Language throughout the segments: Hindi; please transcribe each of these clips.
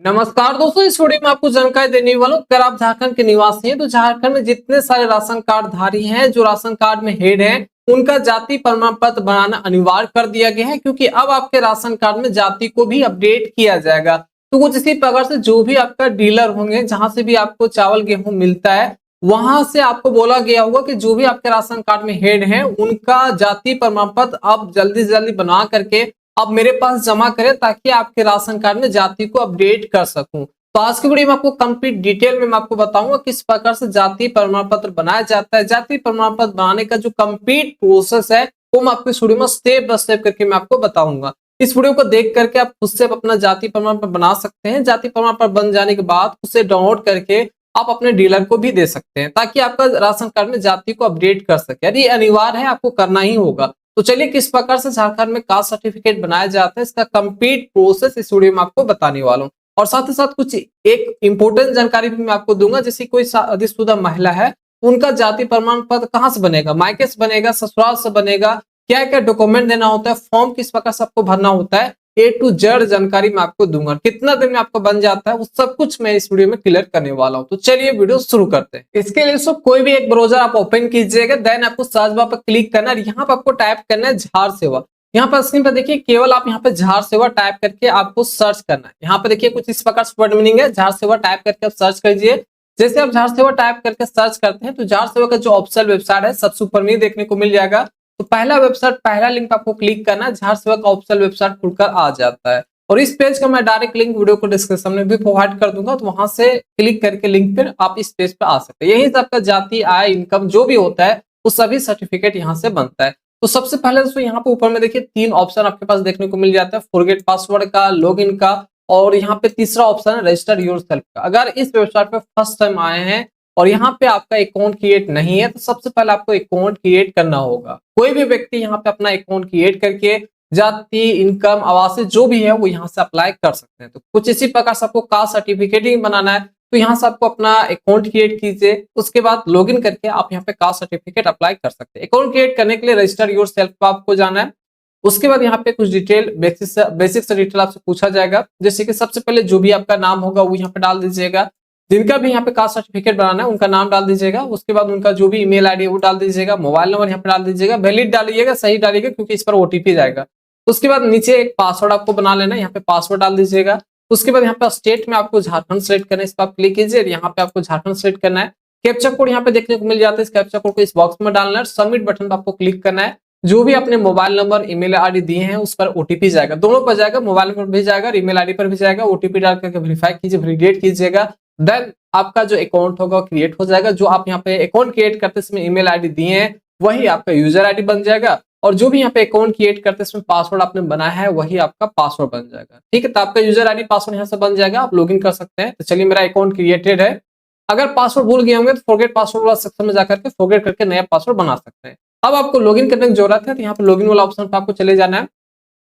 नमस्कार दोस्तों, इस वीडियो में आपको जानकारी देने वाला हूं। अगर आप झारखंड के निवासी हैं तो झारखंड में जितने सारे राशन कार्ड धारी हैं, जो राशन कार्ड में हेड हैं, उनका जाति प्रमाण पत्र बनाना अनिवार्य कर दिया गया है, क्योंकि अब आपके राशन कार्ड में जाति को भी अपडेट किया जाएगा। तो कुछ इसी प्रकार से जो भी आपका डीलर होंगे, जहां से भी आपको चावल गेहूं मिलता है, वहां से आपको बोला गया होगा कि जो भी आपके राशन कार्ड में हेड है, उनका जाति प्रमाण पत्र आप जल्दी से जल्दी बना करके आप मेरे पास जमा करें, ताकि आपके राशन कार्ड में जाति को अपडेट कर सकूं। तो आज की वीडियो में आपको कंप्लीट डिटेल में मैं आपको बताऊंगा किस प्रकार से जाति प्रमाण पत्र बनाया जाता है। जाति प्रमाण पत्र बनाने का जो कंप्लीट प्रोसेस है, वो मैं आपको इस वीडियो में स्टेप बाय स्टेप करके मैं आपको बताऊंगा। इस वीडियो को देख करके आप खुद से अपना जाति प्रमाण पत्र बना सकते हैं। जाति प्रमाण पत्र बन जाने के बाद उसे डाउनलोड करके आप अपने डीलर को भी दे सकते हैं, ताकि आपका राशन कार्ड में जाति को अपडेट कर सके। यदि अनिवार्य है, आपको करना ही होगा। तो चलिए किस प्रकार से झारखंड में कास्ट सर्टिफिकेट बनाया जाता है, इसका कंप्लीट प्रोसेस इस वीडियो में आपको बताने वाला हूं। और साथ ही साथ कुछ एक इंपॉर्टेंट जानकारी भी मैं आपको दूंगा। जैसे कोई शादीशुदा महिला है, उनका जाति प्रमाण पत्र कहां से बनेगा, मायके से बनेगा, ससुराल से बनेगा, क्या क्या डॉक्यूमेंट देना होता है, फॉर्म किस प्रकार से आपको भरना होता है, ए टू जेड जानकारी मैं आपको दूंगा। कितना दिन में आपका बन जाता है, उस सब कुछ मैं इस वीडियो में क्लियर करने वाला हूं। तो चलिए वीडियो शुरू करते हैं। इसके लिए कोई भी एक ब्राउजर आप ओपन कीजिएगा, देन आपको सर्च बार पर क्लिक करना है। यहाँ पर आपको टाइप करना है झार सेवा। यहाँ पर स्क्रीन पर देखिए, केवल आप यहाँ पे झार सेवा टाइप करके आपको सर्च करना है। यहाँ पे देखिए कुछ इस प्रकार से वर्ड मीनिंग है, झार सेवा टाइप करके आप सर्च कीजिए। जैसे आप झार सेवा टाइप करके सर्च करते हैं, तो झार सेवा का जो ऑफिशियल वेबसाइट है, सबसे ऊपर में देखने को मिल जाएगा। तो पहला वेबसाइट, पहला लिंक आपको क्लिक करना है, झार सेवा का ऑफिशियल वेबसाइट खुलकर आ जाता है। और इस पेज का मैं डायरेक्ट लिंक वीडियो को डिस्क्रिप्शन में भी प्रोवाइड कर दूंगा, तो वहां से क्लिक करके लिंक पर आप इस पेज पे आ सकते हैं। यही से आपका जाति, आय, इनकम जो भी होता है, वो सभी सर्टिफिकेट यहाँ से बनता है। तो सबसे पहले दोस्तों यहाँ पे ऊपर में देखिए 3 ऑप्शन आपके पास देखने को मिल जाता है, फॉरगेट पासवर्ड का, लॉगिन का, और यहाँ पे तीसरा ऑप्शन है रजिस्टर योरसेल्फ का। अगर इस वेबसाइट पे फर्स्ट टाइम आए हैं और यहाँ पे आपका अकाउंट क्रिएट नहीं है, तो सबसे पहले आपको अकाउंट क्रिएट करना होगा। कोई भी व्यक्ति यहाँ पे अपना अकाउंट क्रिएट करके जाति, इनकम, आवासीय जो भी है वो यहाँ से अप्लाई कर सकते हैं। तो कुछ इसी प्रकार से आपको कास्ट सर्टिफिकेट ही बनाना है, तो यहाँ से आपको अपना अकाउंट क्रिएट कीजिए। उसके बाद लॉगिन करके आप यहाँ पे कास्ट सर्टिफिकेट अप्लाई कर सकते हैं। अकाउंट क्रिएट करने के लिए रजिस्टर योरसेल्फ पे आपको जाना है। उसके बाद यहाँ पे कुछ डिटेल, बेसिक से डिटेल आपसे पूछा जाएगा। जैसे कि सबसे पहले जो भी आपका नाम होगा वो यहाँ पे डाल दीजिएगा। जिनका भी यहाँ पे कास्ट सर्टिफिकेट बनाना है उनका नाम डाल दीजिएगा। उसके बाद उनका जो भी ईमेल आईडी है वो डाल दीजिएगा। मोबाइल नंबर यहाँ पे डाल दीजिएगा। वैलिड डालिएगा, सही डालिएगा, क्योंकि इस पर ओटीपी जाएगा। उसके बाद नीचे एक पासवर्ड आपको बना लेना है, यहाँ पे पासवर्ड डाल दीजिएगा। उसके बाद यहाँ पे स्टेट में आपको झारखंड सेलेक्ट करना है, इस पर आप क्लिक कीजिए। यहाँ पे आपको झारखंड सेलेक्ट करना है। कैप्चा कोड यहाँ पे देखने को मिल जाता है, इस कैप्चा कोड को इस बॉक्स में डालना है। सबमिट बटन पर आपको क्लिक करना है। जो भी अपने मोबाइल नंबर, ईमेल आईडी दिए हैं उस पर ओटीपी जाएगा, दोनों पर जाएगा, मोबाइल नंबर भी जाएगा, ईमेल आईडी पर भी जाएगा। ओटीपी डाल करके वेरीफाई कीजिए, वैलिडेट कीजिएगा। देन आपका जो अकाउंट होगा क्रिएट हो जाएगा। जो आप यहाँ पे अकाउंट क्रिएट करते समय ईमेल आईडी दिए हैं वही आपका यूजर आईडी बन जाएगा, और जो भी यहाँ पे अकाउंट क्रिएट करते हैं इसमें पासवर्ड आपने बनाया है वही आपका पासवर्ड बन जाएगा। ठीक है, तो आपका यूजर आईडी पासवर्ड यहाँ से बन जाएगा, आप लॉगिन कर सकते हैं। तो चलिए, मेरा अकाउंट क्रिएटेड है। अगर पासवर्ड भूल गए होंगे तो फॉरगेट पासवर्ड वाला सेक्शन में जाकर के फॉरगेट करके नया पासवर्ड बना सकते हैं। अब आपको लॉगिन करने की जरूरत है, तो यहाँ पे लॉगिन वाला ऑप्शन पर आपको चले जाना है।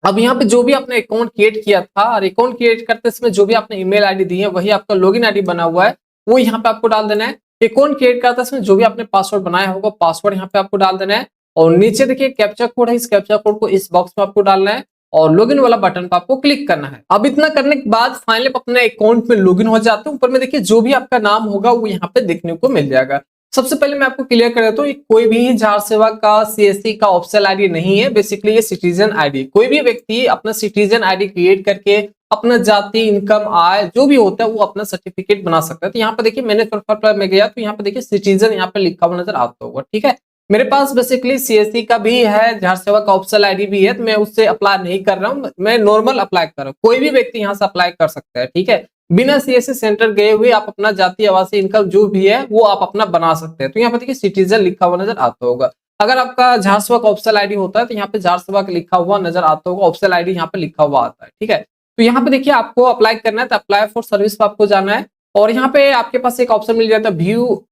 अब यहाँ पे जो भी आपने अकाउंट क्रिएट किया था, और अकाउंट क्रिएट करते समय जो भी आपने ईमेल आईडी दी है वही आपका लॉगिन आईडी बना हुआ है, वो यहाँ पे आपको डाल देना है। अकाउंट क्रिएट करते समय जो भी आपने पासवर्ड बनाया होगा, पासवर्ड यहाँ पे आपको डाल देना है। और नीचे देखिए कैप्चा कोड है, इस कैप्चा कोड को इस बॉक्स में आपको डालना है, और लॉगिन वाला बटन पर आपको क्लिक करना है। अब इतना करने के बाद फाइनली अपने अकाउंट में लॉगिन हो जाते हैं। ऊपर में देखिए जो भी आपका नाम होगा वो यहाँ पे देखने को मिल जाएगा। सबसे पहले मैं आपको क्लियर कर देता हूँ, कोई भी झार सेवा का सीएससी का ऑफिशियल आईडी नहीं है। बेसिकली ये सिटीजन आईडी, कोई भी व्यक्ति अपना सिटीजन आईडी क्रिएट करके अपना जाति, इनकम, आय जो भी होता है वो अपना सर्टिफिकेट बना सकता है। तो यहाँ पे देखिए मैंने प्रोफाइल में गया तो यहाँ पे देखिए सिटीजन यहाँ पे लिखा हुआ नजर आता होगा। ठीक है, मेरे पास बेसिकली सीएससी का भी है, झार सेवा का ऑफिशियल आईडी भी है, तो मैं उससे अप्लाई नहीं कर रहा हूँ, मैं नॉर्मल अप्लाई कर रहा हूँ। कोई भी व्यक्ति यहाँ से अप्लाई कर सकता है। ठीक है, बिना सीएससी सेंटर गए हुए आप अपना जाति, आवासीय, इनकम जो भी है वो आप अपना बना सकते हैं। तो यहाँ पे देखिए सिटीजन लिखा हुआ नजर आता होगा। अगर आपका झार सेवा का ऑफिशियल आईडी होता है तो यहाँ पे झार सेवा का लिखा हुआ नजर आता होगा, ऑफिशियल आईडी यहाँ पे लिखा हुआ आता है। ठीक है, तो यहाँ पे देखिए आपको अप्लाई करना है, तो अप्लाई फॉर सर्विस पे आपको जाना है। और यहाँ पे आपके पास एक ऑप्शन मिल जाता है व्यू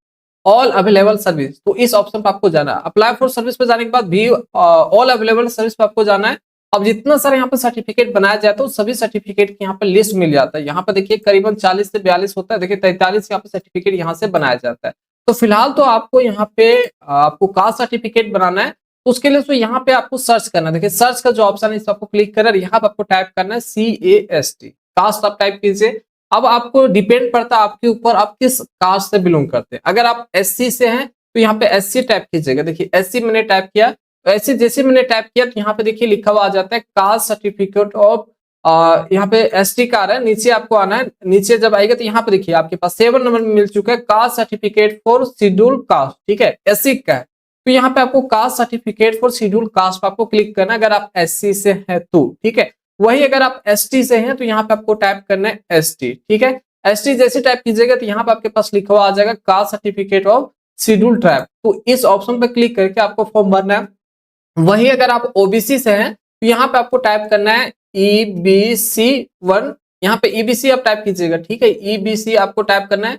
ऑल अवेलेबल सर्विस, तो इस ऑप्शन पे आपको जाना है। अप्लाई फॉर सर्विस पे जाने के बाद व्यू ऑल अवेलेबल सर्विस पे आपको जाना है। अब जितना सारे यहाँ पे सर्टिफिकेट बनाया जाता है सभी सर्टिफिकेट की यहाँ पे लिस्ट मिल जाता है। यहाँ पे देखिए करीबन 40 से 42 होता है, देखिए 43 यहाँ पे सर्टिफिकेट यहाँ से बनाया जाता है। तो फिलहाल तो आपको यहाँ पे आपको कास्ट सर्टिफिकेट बनाना है, तो उसके लिए तो यहाँ पे आपको सर्च करना है। देखिए सर्च का जो ऑप्शन है इस पर आपको क्लिक करना है, यहाँ पे आपको टाइप करना है CAST, कास्ट आप टाइप कीजिए। अब आपको डिपेंड पड़ता है आपके ऊपर, आप किस कास्ट से बिलोंग करते हैं। अगर आप एससी से हैं तो यहाँ पे एससी टाइप कीजिएगा। देखिए एससी मैंने टाइप किया, तो ऐसे जैसे मैंने टाइप किया तो यहाँ पे देखिए लिखा हुआ आ जाता है कास्ट सर्टिफिकेट ऑफ, यहाँ पे एसटी का आ रहा है, नीचे आपको आना है। नीचे जब आएगा तो यहाँ पे देखिए आपके पास 7 नंबर में मिल चुका है caste certificate for schedule caste, ठीक है, एससी का है। तो यहाँ पे आपको caste certificate for schedule caste पे आपको क्लिक करना है अगर आप एससी से हैं तो, ठीक है। वही अगर आप एसटी से हैं तो यहाँ पे आपको टाइप करना है एसटी, ठीक है। एसटी जैसे टाइप कीजिएगा तो यहाँ पे आपके पास लिखा हुआ आ जाएगा caste certificate of schedule tribe, तो इस ऑप्शन पे क्लिक करके आपको फॉर्म भरना है। वही अगर आप ओबीसी से हैं तो यहाँ पे आपको टाइप करना है EBC1, यहाँ पे EBC आप टाइप कीजिएगा, ठीक है। EBC आपको टाइप करना है,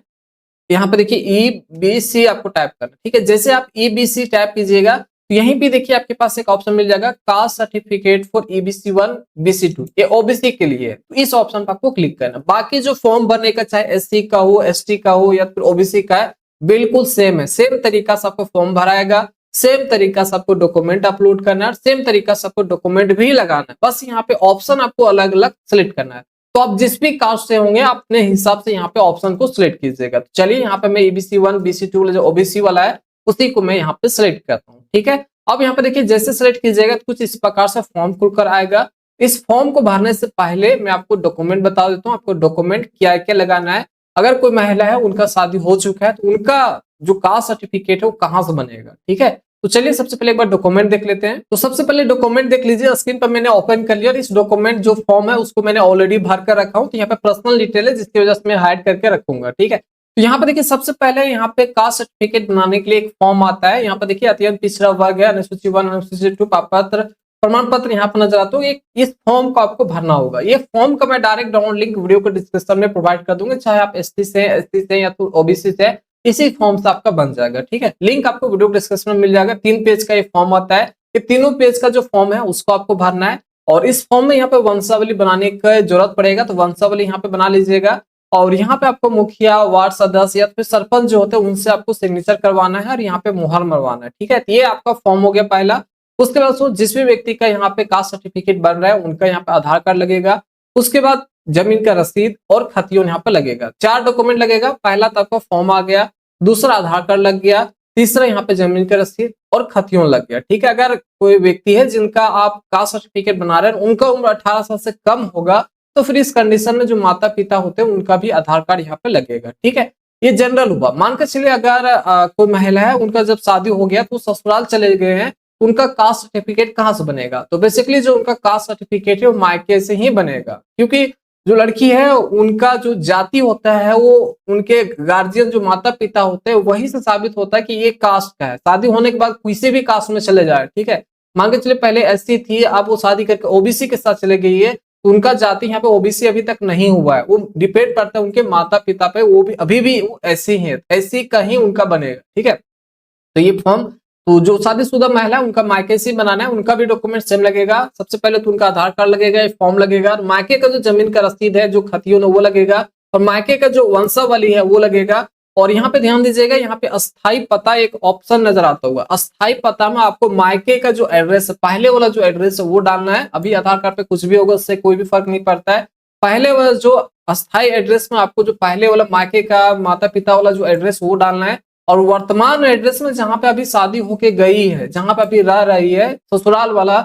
यहाँ पे देखिए EBC आपको टाइप करना है, ठीक है। जैसे आप EBC टाइप कीजिएगा तो यहीं पे देखिए आपके पास एक ऑप्शन मिल जाएगा caste certificate for EBC1 BC2, ये ओबीसी के लिए है। तो इस ऑप्शन पर आपको क्लिक करना। बाकी जो फॉर्म भरने का चाहे एससी का हो, एसटी का हो या फिर ओबीसी का है, बिल्कुल सेम है। सेम तरीका से आपको फॉर्म भराएगा, सेम तरीका से आपको डॉक्यूमेंट अपलोड करना है, सेम तरीका से आपको डॉक्यूमेंट भी लगाना है। बस यहाँ पे ऑप्शन आपको अलग अलग सेलेक्ट करना है। तो आप जिस भी कास्ट से होंगे अपने हिसाब से यहाँ पे ऑप्शन को सिलेक्ट कीजिएगा। तो चलिए यहाँ पे मैं EBC1 BC2 जो ओबीसी वाला है उसी को मैं यहाँ पे सिलेक्ट करता हूँ, ठीक है। अब यहाँ पे देखिए जैसे सिलेक्ट कीजिएगा तो कुछ इस प्रकार से फॉर्म खुलकर आएगा। इस फॉर्म को भरने से पहले मैं आपको डॉक्यूमेंट बता देता हूँ, आपको डॉक्यूमेंट क्या क्या लगाना है। अगर कोई महिला है उनका शादी हो चुका है तो उनका जो कास्ट सर्टिफिकेट है वो कहाँ से बनेगा, ठीक है। तो चलिए सबसे पहले एक बार डॉक्यूमेंट देख लेते हैं। तो सबसे पहले डॉक्यूमेंट देख लीजिए, स्क्रीन पर मैंने ओपन कर लिया और इस डॉक्यूमेंट जो फॉर्म है उसको मैंने ऑलरेडी भर कर रखा हूँ। तो यहाँ पे पर्सनल डिटेल है जिसकी वजह से मैं हाइड करके रखूंगा, ठीक है। तो यहाँ पे देखिए सबसे पहले यहाँ पे कास्ट सर्टिफिकेट बनाने के लिए एक फॉर्म आता है। यहाँ पे देखिए अत्यंत पिछड़ा वर्ग है, अनुसूचित 1 अनुसूचित 2 पात्र प्रमाण पत्र यहाँ पर नजर आता है। इस फॉर्म को आपको भरना होगा। ये फॉर्म का मैं डायरेक्ट डाउनलोड लिंक वीडियो को डिस्क्रिप्शन में प्रोवाइड कर दूंगा, चाहे आप एसटी से या तो ओबीसी से, इसी फॉर्म से आपका बन जाएगा, ठीक है। लिंक आपको वीडियो डिस्क्रिप्शन में मिल जाएगा। 3 पेज का ये फॉर्म आता है। ये तीनों पेज का जो फॉर्म है उसको आपको भरना है और इस फॉर्म में यहाँ पे वंशावली बनाने की जरूरत पड़ेगा, तो वंशावली यहाँ पे बना लीजिएगा। और यहाँ पे आपको मुखिया, वार्ड सदस्य या फिर सरपंच जो होते हैं उनसे आपको सिग्नेचर करवाना है और यहाँ पे मुहर मरवाना है, ठीक है। तो ये आपका फॉर्म हो गया पहला। उसके बाद जिस भी व्यक्ति का यहाँ पे कास्ट सर्टिफिकेट बन रहा है उनका यहाँ पे आधार कार्ड लगेगा। उसके बाद जमीन का रसीद और खतियोन यहाँ पे लगेगा। 4 डॉक्यूमेंट लगेगा। पहला तो आपका फॉर्म आ गया, दूसरा आधार कार्ड लग गया, तीसरा यहाँ पे जमीन का रसीद और खतियोन लग गया, ठीक है। अगर कोई व्यक्ति है जिनका आप कास्ट सर्टिफिकेट बना रहे हैं उनका उम्र 18 साल से कम होगा तो फिर इस कंडीशन में जो माता पिता होते हैं उनका भी आधार कार्ड यहाँ पे लगेगा, ठीक है। ये जनरल हुआ। मानकर चलिए अगर कोई महिला है उनका जब शादी हो गया तो ससुराल चले गए हैं, उनका कास्ट सर्टिफिकेट कहाँ से बनेगा? तो बेसिकली जो उनका कास्ट सर्टिफिकेट है वो मायके से ही बनेगा, क्योंकि जो लड़की है उनका जो जाति होता है वो उनके गार्जियन जो माता पिता होते हैं वही से साबित होता है कि ये कास्ट का है। शादी होने के बाद किसी भी कास्ट में चले जाए, ठीक है। मान के चलिए पहले एससी थी, अब वो शादी करके ओबीसी के साथ चले गई है, तो उनका जाति यहाँ पे ओबीसी अभी तक नहीं हुआ है। वो डिपेंड करता है उनके माता पिता पे, वो भी अभी भी ऐसी ही है, ऐसी का ही उनका बनेगा, ठीक है। तो ये फॉर्म तो जो शादीशुदा महिला है उनका मायके से बनाना है, उनका भी डॉक्यूमेंट सेम लगेगा। सबसे पहले तो उनका आधार कार्ड लगेगा, ये फॉर्म लगेगा। मायके का जो जमीन का रसीद है, जो खतियों है वो लगेगा, और मायके का जो वंशावली है वो लगेगा। और यहाँ पे ध्यान दीजिएगा, यहाँ पे अस्थाई पता एक ऑप्शन नजर आता होगा। अस्थाई पता में आपको मायके का जो एड्रेस है, पहले वाला जो एड्रेस है वो डालना है। अभी आधार कार्ड पे कुछ भी होगा उससे कोई भी फर्क नहीं पड़ता है। पहले वाला जो अस्थाई एड्रेस में आपको जो पहले वाला मायके का माता पिता वाला जो एड्रेस वो डालना है, और वर्तमान एड्रेस में जहां पे अभी शादी होके गई है, जहां पे अभी रह रही है ससुराल वाला,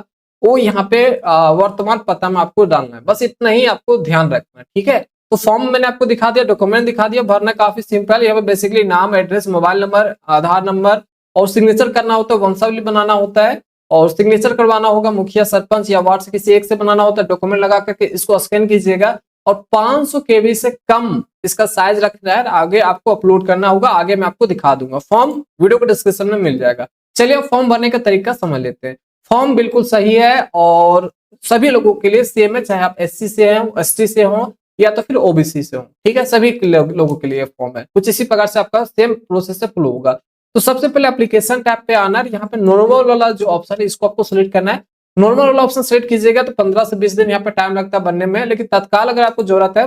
वो यहाँ पे वर्तमान पता में आपको डालना है। बस इतना ही आपको ध्यान रखना है, ठीक है। तो फॉर्म मैंने आपको दिखा दिया, डॉक्यूमेंट दिखा दिया, भरना काफी सिंपल है। यहाँ पे बेसिकली नाम, एड्रेस, मोबाइल नंबर, आधार नंबर और सिग्नेचर करना होता है, वंशावली बनाना होता है और सिग्नेचर करवाना होगा। मुखिया, सरपंच या वार्ड से किसी एक से बनाना होता है। डॉक्यूमेंट लगा करके इसको स्कैन कीजिएगा और 500 KB से कम इसका साइज रखना है। आगे आपको अपलोड करना होगा, आगे मैं आपको दिखा दूंगा। फॉर्म वीडियो को डिस्क्रिप्शन में मिल जाएगा। चलिए अब फॉर्म भरने का तरीका समझ लेते हैं। फॉर्म बिल्कुल सही है और सभी लोगों के लिए सेम है, चाहे आप एससी से हो, एसटी से हो या तो फिर ओबीसी से हो, ठीक है। सभी लोगों के लिए फॉर्म है, कुछ इसी प्रकार से आपका सेम प्रोसेस से फ्लो होगा। तो सबसे पहले एप्लीकेशन टैब पे आना है। यहाँ पे नॉर्मल वाला जो ऑप्शन है इसको आपको सिलेक्ट करना है। नॉर्मल वाला ऑप्शन सेलेक्ट कीजिएगा तो 15 से 20 दिन यहाँ पे टाइम लगता है बनने में, लेकिन तत्काल अगर आपको जरूरत है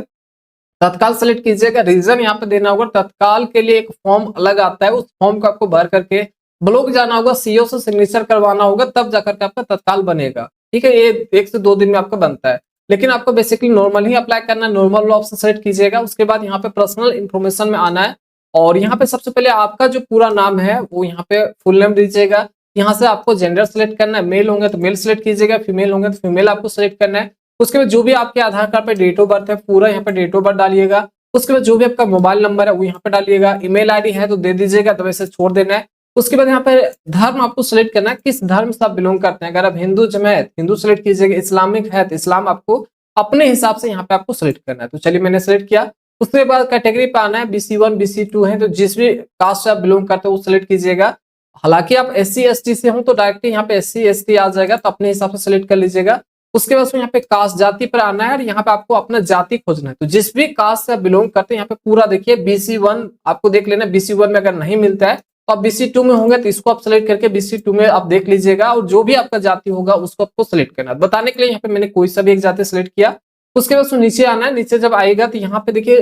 तत्काल सेलेक्ट कीजिएगा। रीजन यहाँ पे देना होगा, तत्काल के लिए एक फॉर्म अलग आता है, उस फॉर्म को आपको भर करके ब्लॉक जाना होगा, सीओ से सिग्नेचर करवाना होगा, तब जाकर के आपका तत्काल बनेगा, ठीक है। ये 1 से 2 दिन में आपका बनता है। लेकिन आपको बेसिकली नॉर्मल ही अप्लाई करना है। नॉर्मल वाला ऑप्शन सेलेक्ट कीजिएगा। उसके बाद यहाँ पे पर्सनल इन्फॉर्मेशन में आना है और यहाँ पे सबसे पहले आपका जो पूरा नाम है वो यहाँ पे फुल नेम दीजिएगा। यहाँ से आपको जेंडर सेलेक्ट करना है, मेल होंगे तो मेल सेलेक्ट कीजिएगा, फीमेल होंगे तो फीमेल आपको सेलेक्ट करना है। उसके बाद जो भी आपके आधार कार्ड पे डेट ऑफ बर्थ है पूरा यहाँ पे डेट ऑफ बर्थ डालिएगा। उसके बाद जो भी आपका मोबाइल नंबर है वो यहाँ पे डालिएगा। ईमेल आईडी है तो दे दीजिएगा, तो वैसे छोड़ देना है। उसके बाद यहाँ पे धर्म आपको सिलेक्ट करना है, किस धर्म से आप बिलोंग करते हैं। अगर आप हिंदू है हिंदू सेलेक्ट कीजिएगा, इस्लामिक है तो इस्लाम आपको अपने हिसाब से यहाँ पे आपको सिलेक्ट करना है। तो चलिए मैंने सिलेक्ट किया। उसके बाद कैटेगरी पे आना है, BC1 BC2 है तो जिस भी कास्ट से आप बिलोंग करते हो वो सिलेक्ट कीजिएगा। हालांकि आप SC ST से हो तो डायरेक्टली यहाँ पे SC ST आ जाएगा, तो अपने हिसाब से सिलेक्ट कर लीजिएगा। उसके बाद यहाँ पे कास्ट जाति पर आना है और यहाँ पे आपको अपना जाति खोजना है। तो जिस भी कास्ट से आप बिलोंग करते हैं यहाँ पे पूरा देखिए BC1 आपको देख लेना। BC1 में अगर नहीं मिलता है तो आप BC2 में होंगे तो इसको आप सिलेक्ट करके BC2 में आप देख लीजिएगा और जो भी आपका जाति होगा उसको आपको सिलेक्ट करना है। बताने के लिए यहाँ पे मैंने कोई सा भी एक जाति सिलेक्ट किया। उसके बाद नीचे आना है। नीचे जब आएगा तो यहाँ पे देखिए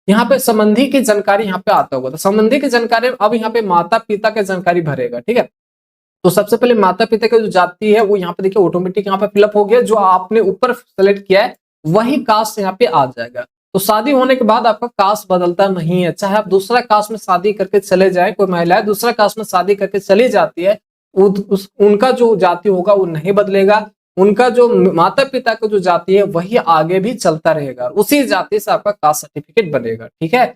यहाँ पे संबंधी की जानकारी यहाँ पे आता होगा। तो संबंधी की जानकारी अब यहाँ पे माता पिता की जानकारी भरेगा, ठीक है। तो सबसे पहले माता पिता की जो जाति है वो यहाँ पे देखिए ऑटोमेटिक यहाँ पे फिलअप हो गया। जो आपने ऊपर सेलेक्ट किया है वही कास्ट यहाँ पे आ जाएगा। तो शादी होने के बाद आपका कास्ट बदलता नहीं है। चाहे आप दूसरा कास्ट में शादी करके चले जाए, कोई महिला दूसरा कास्ट में शादी करके चली जाती है, उनका जो जाति होगा वो नहीं बदलेगा। उनका जो माता पिता का जो जाति है वही आगे भी चलता रहेगा, उसी जाति से आपका कास्ट सर्टिफिकेट बनेगा, ठीक है।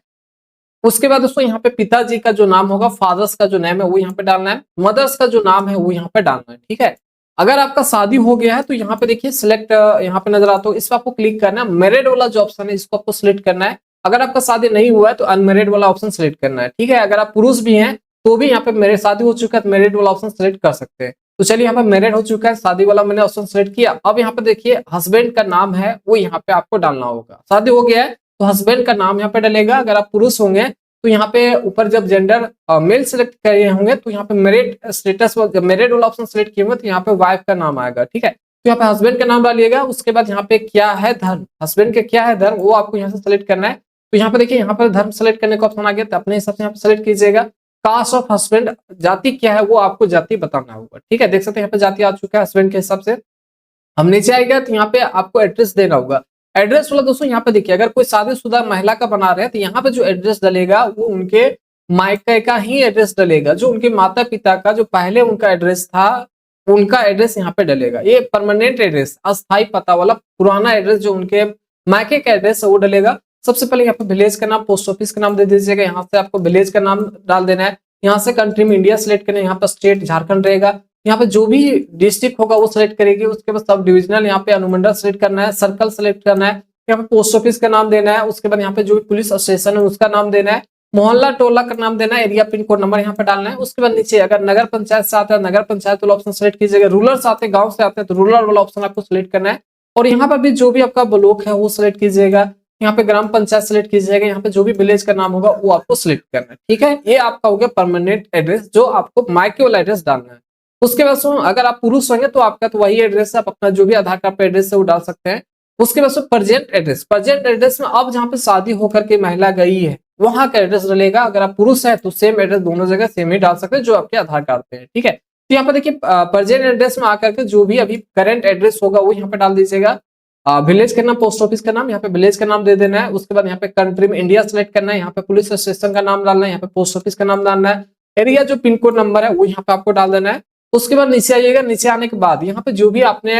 उसके बाद दोस्तों यहाँ पे पिताजी का जो नाम होगा, फादर्स का जो नेम है वो यहाँ पे डालना है, मदर्स का जो नाम है वो यहाँ पे डालना है, ठीक है। अगर आपका शादी हो गया है तो यहाँ पे देखिए सिलेक्ट यहाँ पे नजर आता हो, इस पर आपको क्लिक करना है। मैरिड वाला जो ऑप्शन है इसको आपको सिलेक्ट करना है। अगर आपका शादी नहीं हुआ है तो अनमैरिड वाला ऑप्शन सिलेक्ट करना है, ठीक है। अगर आप पुरुष भी हैं तो भी यहाँ पे मेरे शादी हो चुका है तो मैरिड वाला ऑप्शन सिलेक्ट कर सकते हैं। तो चलिए यहाँ पे मैरिड हो चुका है, शादी वाला मैंने ऑप्शन सिलेक्ट किया। अब यहाँ पे देखिए हस्बैंड का नाम है वो यहाँ पे आपको डालना होगा। शादी हो गया है तो हस्बैंड का नाम यहाँ पे डलेगा। अगर आप पुरुष होंगे तो यहाँ पे ऊपर जब जेंडर मेल सेलेक्ट किए होंगे तो यहाँ पे मैरिड स्टेटस जब मैरिड वाला ऑप्शन सेलेक्ट किए होंगे तो यहाँ पे वाइफ का नाम आएगा, ठीक है। तो यहाँ पे हस्बैंड का नाम डालिएगा। उसके बाद यहाँ पे क्या है धर्म, हस्बैंड के क्या है धर्म वो आपको यहाँ से सेलेक्ट करना है। तो यहाँ पे देखिए यहाँ पर धर्म सेलेक्ट करने का ऑप्शन आ गया, तो अपने हिसाब से यहाँ पे सेलेक्ट कीजिएगा। कास्ट ऑफ हस्बैंड जाति क्या है वो आपको जाति बताना होगा, ठीक है। देख सकते हैं यहाँ पे जाति आ चुका है हस्बैंड के हिसाब से। हम नीचे आएगा तो यहाँ पे आपको एड्रेस देना होगा। एड्रेस वाला दोस्तों यहाँ पे देखिए अगर कोई शादीशुदा महिला का बना रहे हैं तो यहाँ पे जो एड्रेस डलेगा वो उनके मायके का ही एड्रेस डलेगा। जो उनके माता पिता का जो पहले उनका एड्रेस था उनका एड्रेस यहाँ पे डलेगा। ये परमानेंट एड्रेस, अस्थायी पता वाला पुराना एड्रेस जो उनके मायके का एड्रेस है वो डलेगा। सबसे पहले यहाँ पे विलेज का नाम, पोस्ट ऑफिस का नाम दे दीजिएगा। यहाँ से आपको विलेज का नाम डाल देना है। यहाँ से कंट्री में इंडिया सिलेक्ट करना है, यहाँ पर स्टेट झारखंड रहेगा। यहाँ पे जो भी डिस्ट्रिक्ट होगा वो सिलेक्ट करेगी। उसके बाद सब डिविजनल यहाँ पे अनुमंडल सिलेक्ट करना है, सर्कल सिलेक्ट करना है। यहाँ पे पोस्ट ऑफिस का नाम देना है। उसके बाद यहाँ पे जो भी पुलिस स्टेशन है उसका नाम देना है। मोहल्ला टोला का नाम देना है। एरिया पिन कोड नंबर यहाँ पे डालना है। उसके बाद नीचे अगर नगर पंचायत से आता है नगर पंचायत वाला ऑप्शन सिलेक्ट कीजिएगा। रूरल से आते हैं, गाँव से आते हैं तो रूरल वाला ऑप्शन आपको सिलेक्ट करना है। और यहाँ पर भी जो भी आपका ब्लॉक है वो सिलेक्ट कीजिएगा। यहाँ पे ग्राम पंचायत सिलेक्ट कीजिएगा। यहाँ पे जो भी विलेज का नाम होगा वो आपको सिलेक्ट करना है, ठीक है। ये आपका हो गया परमानेंट एड्रेस जो आपको मायके वाला एड्रेस डालना है। उसके बाद अगर आप पुरुष होंगे तो आपका तो वही एड्रेस है, आप अपना जो भी आधार कार्ड पे एड्रेस है वो डाल सकते हैं। उसके बाद प्रेजेंट एड्रेस, प्रेजेंट एड्रेस में अब जहाँ पे शादी होकर के महिला गई है वहां का एड्रेस डलेगा। अगर आप पुरुष है तो सेम एड्रेस दोनों जगह सेम ही डाल सकते हैं जो आपके आधार कार्ड पे है, ठीक है। तो यहाँ पे देखिए प्रेजेंट एड्रेस में आकर के जो भी अभी करंट एड्रेस होगा वो यहाँ पे डाल दीजिएगा। विलेज का नाम, पोस्ट ऑफिस का नाम, यहाँ पे विलेज का नाम दे देना है। उसके बाद यहाँ पे कंट्री में इंडिया सेलेक्ट करना है। यहाँ पे पुलिस स्टेशन का नाम डालना है, यहाँ पे पोस्ट ऑफिस का नाम डालना है। एरिया जो पिन कोड नंबर है वो यहाँ पे आपको डाल देना है। उसके बाद नीचे आइएगा। नीचे आने के बाद यहाँ पे जो भी आपने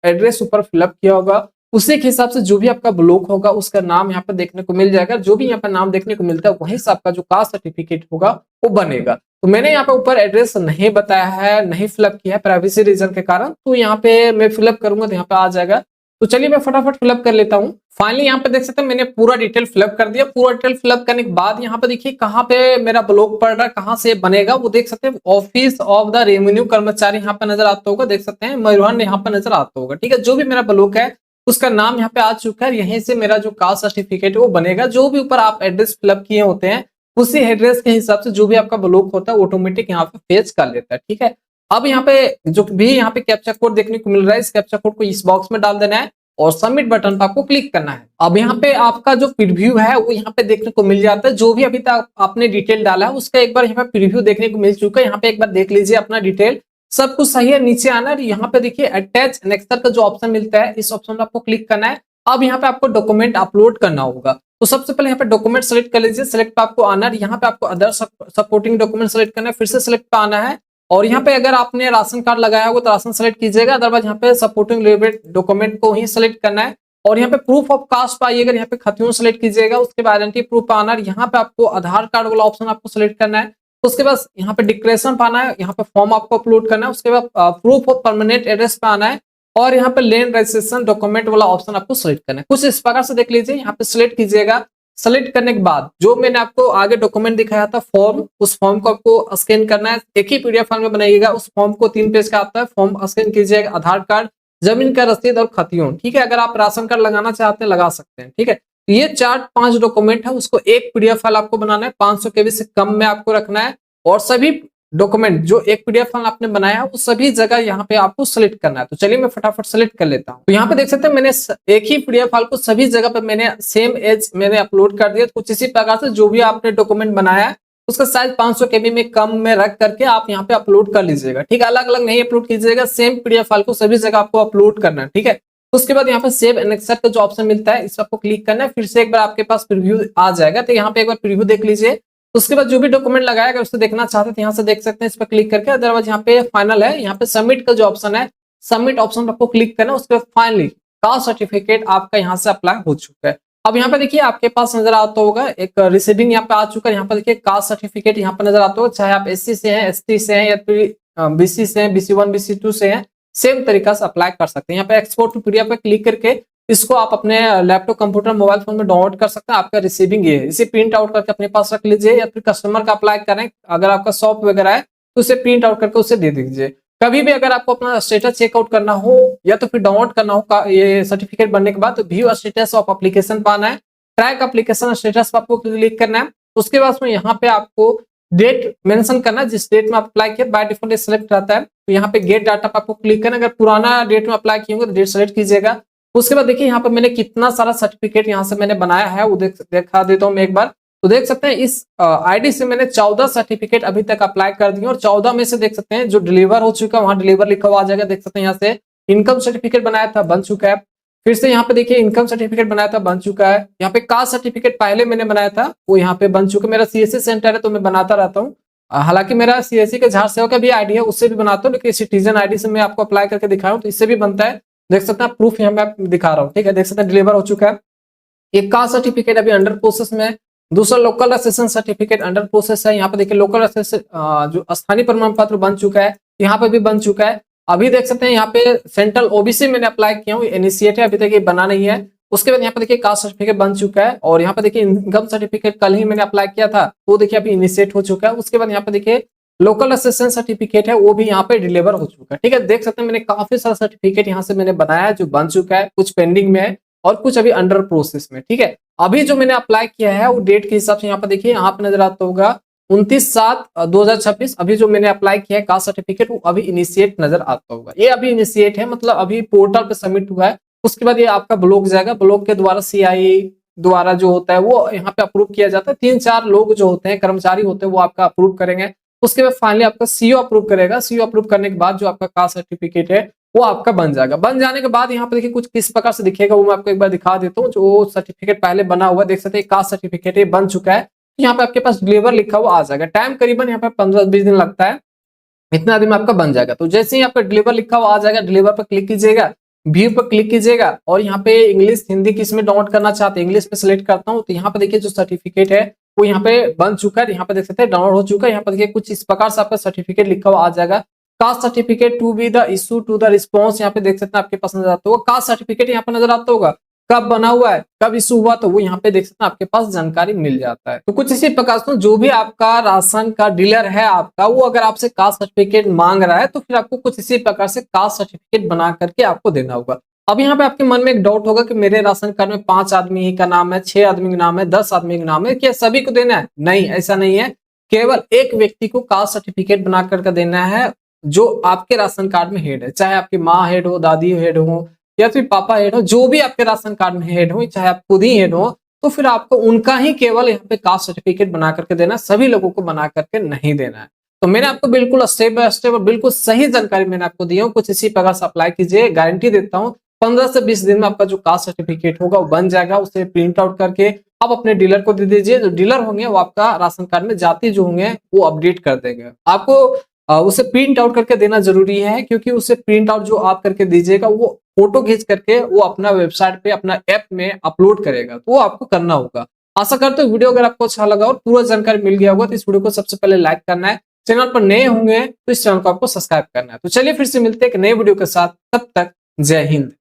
एड्रेस ऊपर फिलअप किया होगा उसी के हिसाब से जो भी आपका ब्लॉक होगा उसका नाम यहाँ पे देखने को मिल जाएगा। जो भी यहाँ पे नाम देखने को मिलता है वहीं से आपका जो कास्ट सर्टिफिकेट होगा वो बनेगा। तो मैंने यहाँ पे ऊपर एड्रेस नहीं बताया है, नहीं फिलअप किया है प्राइवेसी रीजन के कारण, तो यहाँ पे मैं फिलअप करूंगा तो यहाँ पे आ जाएगा। तो चलिए मैं फटाफट फिलअप कर लेता हूँ। फाइनली यहाँ पे देख सकते हैं मैंने पूरा डिटेल फिलअप कर दिया। पूरा डिटेल फिलअप करने के बाद यहाँ पे देखिए कहाँ पे मेरा ब्लॉक पड़ रहा है, कहाँ से बनेगा वो देख सकते हैं। ऑफिस ऑफ द रेवेन्यू कर्मचारी यहाँ पे नजर आता होगा, देख सकते हैं मयूरहंड यहाँ पे नजर आता होगा, ठीक है। जो भी मेरा ब्लॉक है उसका नाम यहाँ पे आ चुका है। यहीं से मेरा जो कास्ट सर्टिफिकेट है वो बनेगा। जो भी ऊपर आप एड्रेस फिलअप किए होते हैं उसी एड्रेस के हिसाब से जो भी आपका ब्लॉक होता है ऑटोमेटिक यहाँ पे फेच कर लेता है, ठीक है। अब यहाँ पे जो भी यहाँ पे कैप्चा कोड देखने को मिल रहा है इस कैप्चा कोड को इस बॉक्स में डाल देना है और सबमिट बटन पर आपको क्लिक करना है। अब यहाँ पे आपका जो प्रीव्यू है वो यहाँ पे देखने को मिल जाता है। जो भी अभी तक आपने डिटेल डाला है उसका एक बार यहाँ पे प्रीव्यू देखने को मिल चुका है। यहाँ पे एक बार देख लीजिए अपना डिटेल। सब कुछ सही है, नीचे आना है। यहाँ पे देखिए अटैच एनेक्सर का जो ऑप्शन मिलता है, इस ऑप्शन पर आपको क्लिक करना है। अब यहाँ पे आपको डॉक्यूमेंट अपलोड करना होगा। तो सबसे पहले यहाँ पे डॉक्यूमेंट सेलेक्ट कर लीजिए, सेलेक्ट पे आपको आना है। यहाँ पे आपको अदर सपोर्टिंग डॉक्यूमेंट सेलेक्ट करना है, फिर से सेलेक्ट पे आना है। और यहाँ पे अगर आपने राशन कार्ड लगाया होगा तो राशन सेलेक्ट कीजिएगा, अदरवाइज यहाँ पे सपोर्टिंग रिलेटेड डॉक्यूमेंट को ही सेलेक्ट करना है। और यहाँ पे प्रूफ ऑफ कास्ट पाइएगा, यहाँ पे खतियों सेलेक्ट कीजिएगा। उसके बाद आइडेंटिटी प्रूफ पे आना है, यहाँ पे आपको आधार कार्ड वाला ऑप्शन आपको सेलेक्ट करना है। उसके बाद यहाँ पे डिक्लेरेशन पाना है, यहाँ पे फॉर्म आपको अपलोड करना है। उसके बाद प्रूफ ऑफ परमानेंट एड्रेस पे आना है और यहाँ पे लैंड रजिस्ट्रेशन डॉक्यूमेंट वाला ऑप्शन आपको सेलेक्ट करना है। कुछ इस प्रकार से देख लीजिए, यहाँ पे सेलेक्ट कीजिएगा। सेलेक्ट करने के बाद जो मैंने आपको आगे डॉक्यूमेंट दिखाया था फॉर्म, उस फॉर्म को आपको स्कैन करना है। एक ही पीडीएफ फाइल में बनाइएगा, उस फॉर्म को 3 पेज का आता है। फॉर्म स्कैन कीजिएगा, आधार कार्ड, जमीन का रसीद और खतियों, ठीक है। अगर आप राशन कार्ड लगाना चाहते हैं लगा सकते हैं, ठीक है। ये 4-5 डॉक्यूमेंट है, उसको एक पीडीएफ फाइल आपको बनाना है, 500 केबी से कम में आपको रखना है। और सभी डॉक्यूमेंट जो एक पीडीएफ फाइल आपने बनाया है वो सभी जगह यहाँ पे आपको सेलेक्ट करना है। तो चलिए मैं फटाफट सेलेक्ट कर लेता हूँ। तो यहाँ पे देख सकते हैं मैंने एक ही पीडीएफ फाइल को सभी जगह पे मैंने सेम एज मैंने अपलोड कर दिया। कुछ इसी प्रकार से जो भी आपने डॉक्यूमेंट बनाया है उसका साइज 500 केबी में कम में रख करके आप यहाँ पे अपलोड कर लीजिएगा, ठीक है। अलग अलग नहीं अपलोड कीजिएगा, सेम पीडीएफ फाइल को सभी जगह आपको अपलोड करना है, ठीक है। उसके बाद यहाँ पे सेव एनेक्सर का जो ऑप्शन मिलता है इस पर आपको क्लिक करना है। फिर से एक बार आपके पास प्रीव्यू आ जाएगा, तो यहाँ पे एक बार प्रीव्यू देख लीजिए। उसके बाद जो भी डॉक्यूमेंट लगाया गया उसको देखना चाहते हैं तो यहाँ से देख सकते हैं, इस पर क्लिक करके। अदरवाइज यहाँ पे फाइनल है, यहाँ पे सबमिट का जो ऑप्शन है, सबमिट ऑप्शन पर आपको क्लिक करना है। उसके बाद फाइनली कास्ट सर्टिफिकेट आपका यहाँ से अप्लाई हो चुका है। अब यहाँ पे देखिए आपके पास नजर आता होगा एक रिसीविंग यहाँ पे आ चुका है। यहाँ पे देखिए कास्ट सर्टिफिकेट यहाँ पे नजर आता होगा, चाहे आप एससी से हैं, एसटी से हैं या फिर बीसी से हैं, BC1 BC2 से हैं, सेम तरीका से अप्लाई कर सकते हैं। यहाँ पे एक्सपोर्ट टू पीडीएफ पे क्लिक करके इसको आप अपने लैपटॉप, कंप्यूटर, मोबाइल फोन में डाउनलोड कर सकते हैं। आपका रिसीविंग ये है, इसे प्रिंट आउट करके अपने पास रख लीजिए या फिर कस्टमर का अप्लाई करें। अगर आपका शॉप वगैरह है तो उसे प्रिंट आउट करके उसे दे दीजिए। कभी भी अगर आपको अपना स्टेटस चेकआउट करना हो या तो फिर डाउनलोड करना हो ये सर्टिफिकेट बनने के बाद, तो व्यू स्टेटस ऑफ एप्लीकेशन पाना है, ट्रैक एप्लीकेशन स्टेटस पर आपको क्लिक करना है। उसके बाद में यहाँ पे आपको डेट मेंशन करना है, जिस डेट में आप अप्लाई किया। बाय डिफॉल्ट सेलेक्ट रहता है, तो यहाँ पे गेट डाटा पर आपको क्लिक करना है। अगर पुराना डेट में अप्लाई किए होंगे तो डेट सेलेक्ट कीजिएगा। उसके बाद देखिए यहाँ पे मैंने कितना सारा सर्टिफिकेट यहाँ से मैंने बनाया है वो दिखा देता हूँ मैं एक बार। तो देख सकते हैं इस आईडी से मैंने 14 सर्टिफिकेट अभी तक अप्लाई कर दिए और 14 में से देख सकते हैं जो डिलीवर हो चुका है वहां डिलीवर लिखा हुआ आ जाएगा। देख सकते हैं यहाँ से इनकम सर्टिफिकेट बनाया था, बन चुका है। फिर से यहाँ पे देखिए इनकम सर्टिफिकेट बनाया था, बन चुका है। यहाँ पे कास्ट सर्टिफिकेट पहले मैंने बनाया था, वो यहाँ पे बन चुका है। मेरा सीएससी सेंटर है तो मैं बनाता रहता हूँ। हालांकि मेरा सीएससी के झाड़ सेवा का भी आईडी है, उससे भी बनाता हूँ, लेकिन सिटीजन आईडी से मैं आपको अप्लाई करके दिखा रहा हूँ तो इससे भी बनता है। देख सकते हैं प्रूफ यहाँ मैं दिखा रहा हूँ, ठीक है। देख सकते हैं डिलीवर हो चुका है। एक कास्ट सर्टिफिकेट अभी अंडर प्रोसेस में, दूसरा local registration certificate under process है। यहाँ पे देखिए लोकल रजिस्ट्रेशन जो स्थानीय प्रमाण पत्र बन चुका है, यहाँ पे भी बन चुका है। अभी देख सकते हैं यहाँ पे सेंट्रल ओबीसी मैंने अप्लाई किया हूँ, इनिशिएट है, अभी तक ये बना नहीं है। उसके बाद यहाँ पे देखिए कास्ट सर्टिफिकेट बन चुका है और यहाँ पे देखिए इनकम सर्टिफिकेट कल ही मैंने अप्लाई किया था, वो देखिए अभी इनिशिएट हो चुका है। उसके बाद यहाँ पे देखिए लोकल रजिस्ट्रेशन सर्टिफिकेट है, वो भी यहाँ पे डिलीवर हो चुका है, ठीक है। देख सकते हैं मैंने काफी सारा सर्टिफिकेट यहाँ से मैंने बनाया है जो बन चुका है, कुछ पेंडिंग में है और कुछ अभी अंडर प्रोसेस में, ठीक है। अभी जो मैंने अप्लाई किया है वो डेट के हिसाब से यहाँ पे देखिए यहाँ पे नजर आता होगा 29/7/2026। अभी जो मैंने अप्लाई किया है कास्ट सर्टिफिकेट वो अभी इनिशिएट नजर आता होगा। ये अभी इनिशिएट है, मतलब अभी पोर्टल पे सबमिट हुआ है। उसके बाद ये आपका ब्लॉक जाएगा, ब्लॉक के द्वारा सीआई द्वारा जो होता है वो यहाँ पे अप्रूव किया जाता है। 3-4 लोग जो होते हैं, कर्मचारी होते हैं, वो आपका अप्रूव करेंगे। उसके बाद फाइनली आपका सीओ अप्रूव करेगा। सीओ अप्रूव करने के बाद जो आपका कास्ट सर्टिफिकेट है वो आपका बन जाएगा। बन जाने के बाद यहाँ पे देखिए कुछ किस प्रकार से दिखेगा वो मैं आपको एक बार दिखा देता हूँ। जो सर्टिफिकेट पहले बना हुआ देख सकते हैं, कास्ट सर्टिफिकेट ये बन चुका है। यहाँ पे आपके पास डिलीवर लिखा हुआ आ जाएगा। टाइम करीबन यहाँ पे 15-20 दिन लगता है, इतना दिन में आपका बन जाएगा। तो जैसे ही आपका डिलीवर लिखा हुआ आ जाएगा, डिलीवर पर क्लिक कीजिएगा, व्यू पर क्लिक कीजिएगा और यहाँ पे इंग्लिश हिंदी किस में डाउनलोड करना चाहते हैं इंग्लिश पे सिलेक्ट करता हूँ। तो यहाँ पे देखिए जो सर्टिफिकेट है वो यहाँ पे बन चुका है, यहाँ पे देख सकते हैं डाउनलोड हो चुका है। यहाँ पे देखिए कुछ इस प्रकार से आपका सर्टिफिकेट लिखा हुआ आ जाएगा, caste certificate to be the issue to the response. यहाँ पे देख सकते हैं आपके पास नजर आता होगा कास्ट सर्टिफिकेट, यहाँ पे नजर आता होगा कब बना हुआ है, कब इशू हुआ, तो वो यहाँ पे देख सकते हैं आपके पास जानकारी मिल जाता है। तो कुछ इसी प्रकार से जो भी आपका राशन का डीलर है आपका, वो अगर आपसे कास्ट सर्टिफिकेट मांग रहा है तो फिर आपको कुछ इसी प्रकार से कास्ट सर्टिफिकेट बना करके आपको देना होगा। अब यहाँ पे आपके मन में एक डाउट होगा कि मेरे राशन कार्ड में 5 आदमी ही का नाम है, 6 आदमी का नाम है, 10 आदमी का नाम है, क्या सभी को देना है? नहीं, ऐसा नहीं है। केवल एक व्यक्ति को कास्ट सर्टिफिकेट बना करके देना है जो आपके राशन कार्ड में हेड है, चाहे आपकी माँ हेड हो, दादी हेड हो या फिर पापा हेड हो, जो भी आपके राशन कार्ड में हेड हो, चाहे आप खुद ही हेड हो, तो फिर आपको उनका ही केवल यहाँ पे कास्ट सर्टिफिकेट बना करके देना, सभी लोगों को बना करके नहीं देना है। तो मैंने आपको बिल्कुल स्टेप बाय स्टेप बिल्कुल सही जानकारी मैंने आपको दी हूँ। कुछ इसी प्रकार से अप्लाई कीजिए, गारंटी देता हूँ 15 से 20 दिन में आपका जो कास्ट सर्टिफिकेट होगा वो बन जाएगा। उसे प्रिंट आउट करके आप अपने डीलर को दे दीजिए। जो डीलर होंगे वो आपका राशन कार्ड में जाति जो होंगे वो अपडेट कर देंगे। आपको उसे प्रिंट आउट करके देना जरूरी है, क्योंकि उसे प्रिंट आउट जो आप करके दीजिएगा वो फोटो खींच करके वो अपना वेबसाइट पे अपना ऐप में अपलोड करेगा, तो वो आपको करना होगा। आशा करते हो वीडियो अगर आपको अच्छा लगा और पूरा जानकारी मिल गया होगा तो इस वीडियो को सबसे पहले लाइक करना है। चैनल पर नए होंगे तो इस चैनल को आपको सब्सक्राइब करना है। तो चलिए फिर से मिलते हैं एक नए वीडियो के साथ, तब तक जय हिंद।